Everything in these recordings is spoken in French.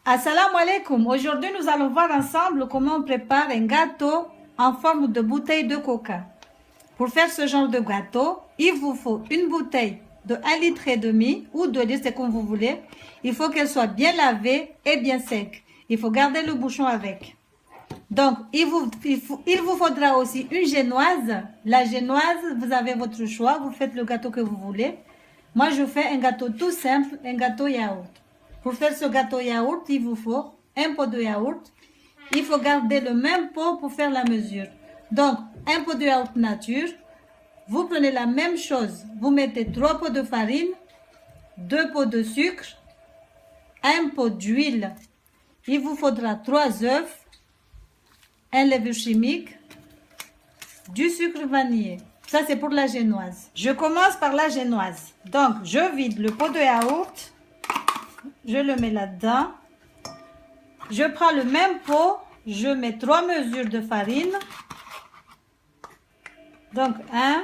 Assalamu alaikum. Aujourd'hui, nous allons voir ensemble comment on prépare un gâteau en forme de bouteille de coca. Pour faire ce genre de gâteau, il vous faut une bouteille de 1,5 litre ou 2 litres, c'est comme vous voulez. Il faut qu'elle soit bien lavée et bien sec. Il faut garder le bouchon avec. Donc, il vous faudra aussi une génoise. La génoise, vous avez votre choix. Vous faites le gâteau que vous voulez. Moi, je fais un gâteau tout simple, un gâteau yaourt. Pour faire ce gâteau yaourt, il vous faut un pot de yaourt. Il faut garder le même pot pour faire la mesure. Donc, un pot de yaourt nature. Vous prenez la même chose. Vous mettez 3 pots de farine, 2 pots de sucre, 1 pot d'huile. Il vous faudra 3 œufs, un levure chimique, du sucre vanillé. Ça, c'est pour la génoise. Je commence par la génoise. Donc, je vide le pot de yaourt. Je le mets là-dedans. Je prends le même pot. Je mets 3 mesures de farine. Donc, 1,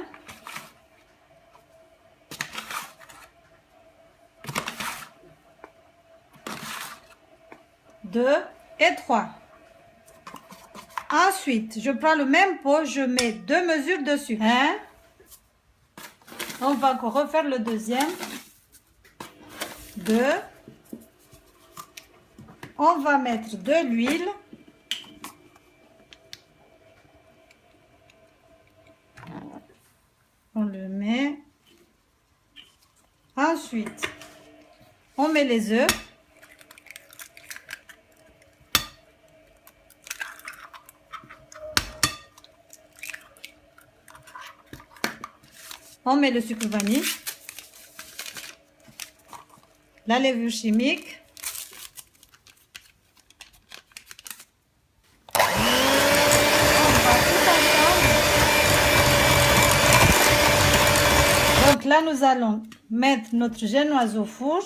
2 et 3. Ensuite, je prends le même pot, je mets 2 mesures de sucre. 1. On va encore refaire le deuxième. 2. On va mettre de l'huile. On le met. Ensuite, on met les œufs. On met le sucre vanille, la levure chimique, on va tout ensemble. Donc là, nous allons mettre notre génoise au four.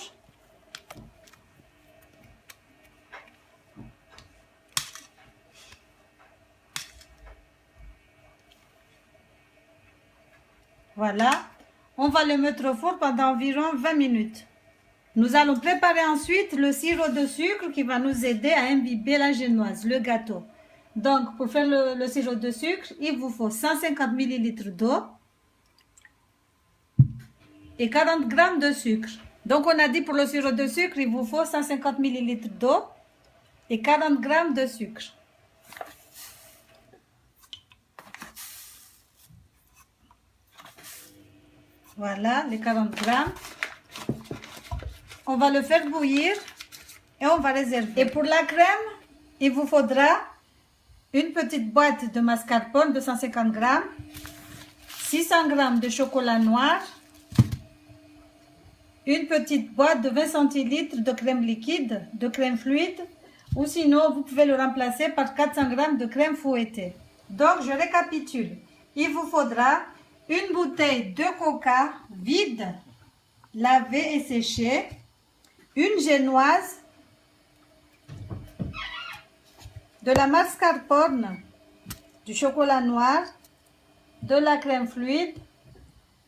Voilà, on va le mettre au four pendant environ 20 minutes. Nous allons préparer ensuite le sirop de sucre qui va nous aider à imbiber la génoise, le gâteau. Donc, pour faire le sirop de sucre, il vous faut 150 ml d'eau et 40 g de sucre. Donc, on a dit pour le sirop de sucre, il vous faut 150 ml d'eau et 40 g de sucre. Voilà, les 40 grammes. On va le faire bouillir et on va réserver. Et pour la crème, il vous faudra une petite boîte de mascarpone de 150 grammes, 600 grammes de chocolat noir, une petite boîte de 20 centilitres de crème liquide, de crème fluide, ou sinon vous pouvez le remplacer par 400 grammes de crème fouettée. Donc, je récapitule. Il vous faudra une bouteille de coca vide, lavée et séchée, une génoise, de la mascarpone, du chocolat noir, de la crème fluide,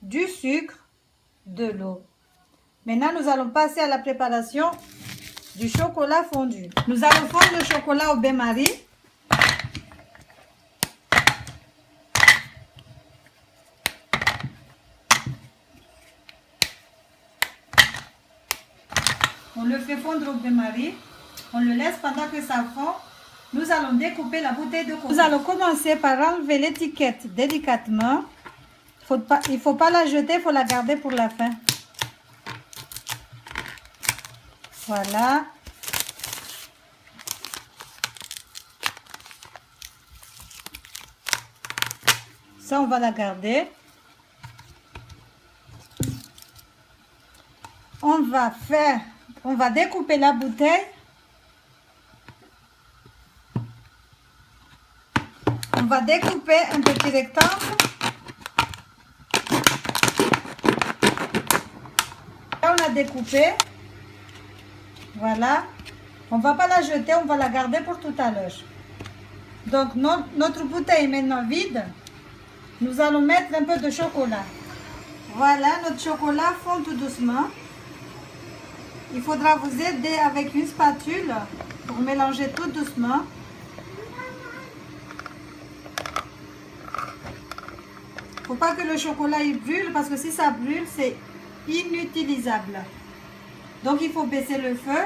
du sucre, de l'eau. Maintenant, nous allons passer à la préparation du chocolat fondu. Nous allons fondre le chocolat au bain-marie. On le fait fondre au bain-marie, on le laisse pendant que ça fond. Nous allons découper la bouteille de coca. Nous allons commencer par enlever l'étiquette délicatement. Il ne faut pas la jeter, il faut la garder pour la fin. Voilà. Ça, on va la garder. On va découper la bouteille. On va découper un petit rectangle. Là, on a découpé. Voilà. On ne va pas la jeter, on va la garder pour tout à l'heure. Donc, notre bouteille est maintenant vide. Nous allons mettre un peu de chocolat. Voilà, notre chocolat fond tout doucement. il faudra vous aider avec une spatule pour mélanger tout doucement. Faut pas que le chocolat il brûle parce que si ça brûle, c'est inutilisable. Donc il faut baisser le feu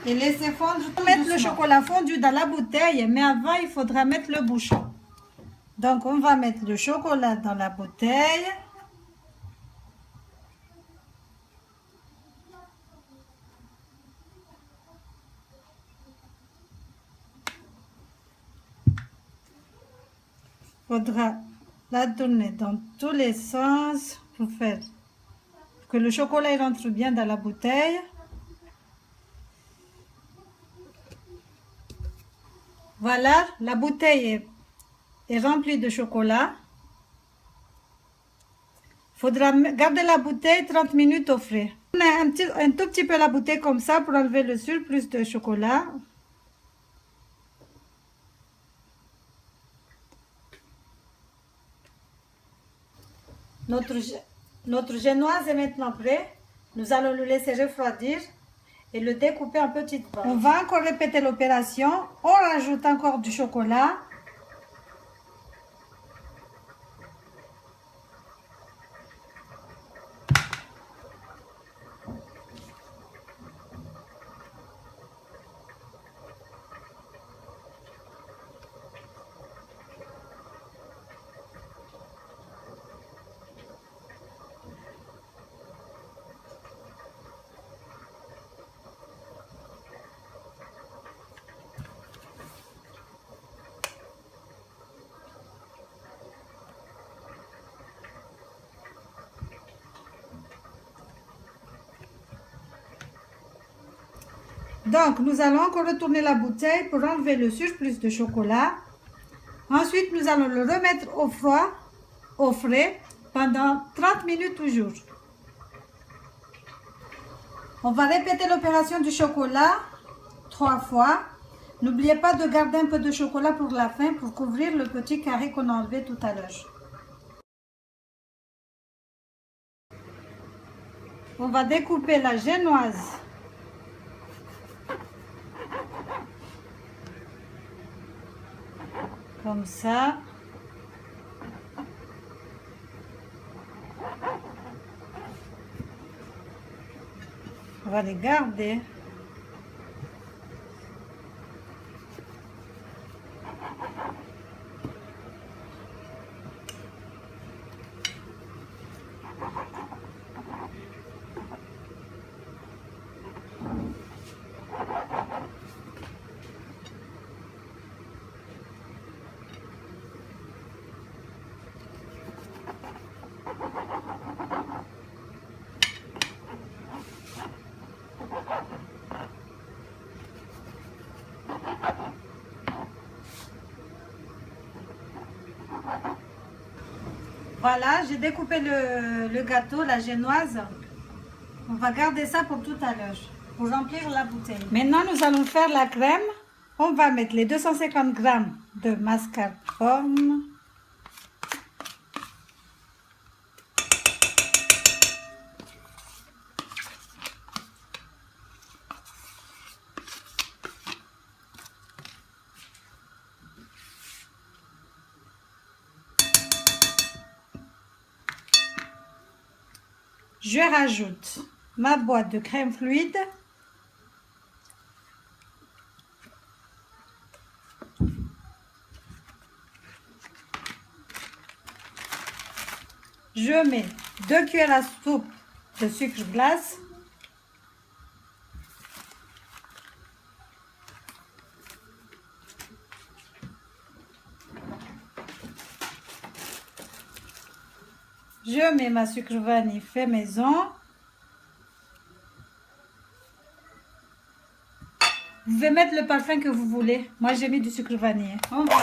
et laisser fondre. Mettre le chocolat fondu dans la bouteille, mais avant il faudra mettre le bouchon. Donc on va mettre le chocolat dans la bouteille. Il faudra la tourner dans tous les sens pour faire que le chocolat il rentre bien dans la bouteille. Voilà, la bouteille est remplie de chocolat. Il faudra garder la bouteille 30 minutes au frais. On a un tout petit peu la bouteille comme ça pour enlever le surplus de chocolat. Notre génoise est maintenant prêt. Nous allons le laisser refroidir et le découper en petites barres. On va encore répéter l'opération. On rajoute encore du chocolat. Donc, nous allons encore retourner la bouteille pour enlever le surplus de chocolat. Ensuite, nous allons le remettre au froid, au frais, pendant 30 minutes toujours. On va répéter l'opération du chocolat 3 fois. N'oubliez pas de garder un peu de chocolat pour la fin pour couvrir le petit carré qu'on a enlevé tout à l'heure. On va découper la génoise. Comme ça. On va les garder. Voilà, j'ai découpé le gâteau, la génoise. On va garder ça pour tout à l'heure, pour remplir la bouteille. Maintenant, nous allons faire la crème. On va mettre les 250 g de mascarpone. Je rajoute ma boîte de crème fluide. Je mets 2 cuillères à soupe de sucre glace. Je mets ma sucre vanille fait maison. Vous pouvez mettre le parfum que vous voulez. Moi, j'ai mis du sucre vanille. On va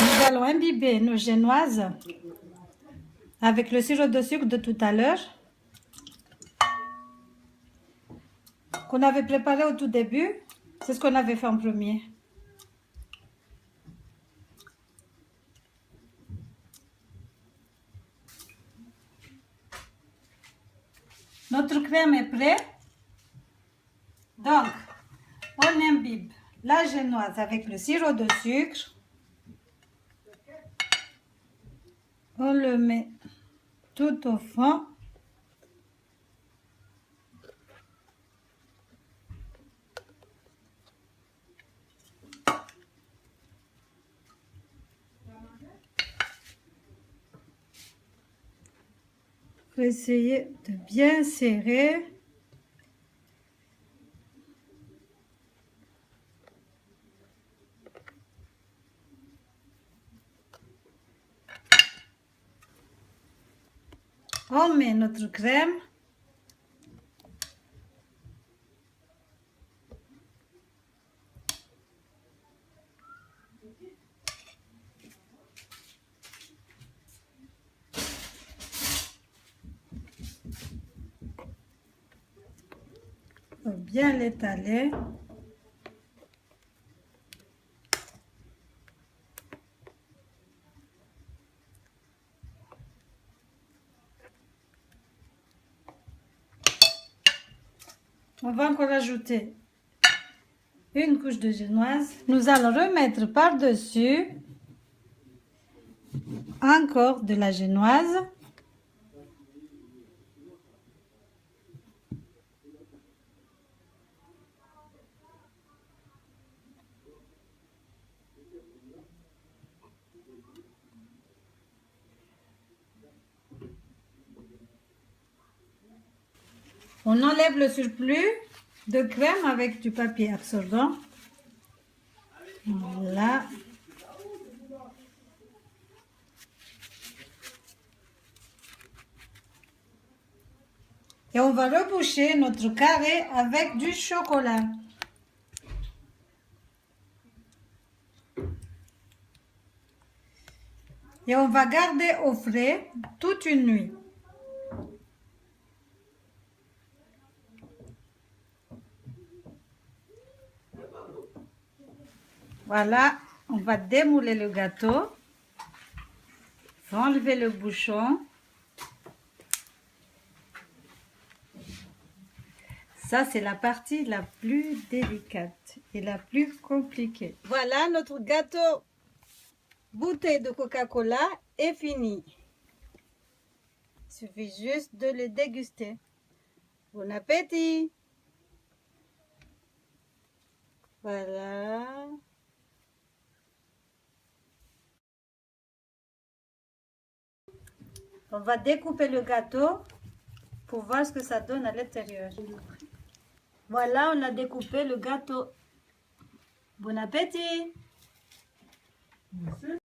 Nous allons imbiber nos génoises avec le sirop de sucre de tout à l'heure qu'on avait préparé au tout début. C'est ce qu'on avait fait en premier. Notre crème est prête. Donc, on imbibe la génoise avec le sirop de sucre. On le met tout au fond. Faut essayer de bien serrer. On met notre crème. Faut bien l'étaler. On va encore ajouter une couche de génoise. Nous allons remettre par-dessus encore de la génoise. On enlève le surplus de crème avec du papier absorbant. Voilà. Et on va reboucher notre carré avec du chocolat. Et on va garder au frais toute une nuit. Voilà, on va démouler le gâteau. On va enlever le bouchon. Ça, c'est la partie la plus délicate et la plus compliquée. Voilà, notre gâteau bouteille de Coca-Cola est fini. Il suffit juste de le déguster. Bon appétit! Voilà. On va découper le gâteau pour voir ce que ça donne à l'intérieur. Voilà, on a découpé le gâteau. Bon appétit! Merci.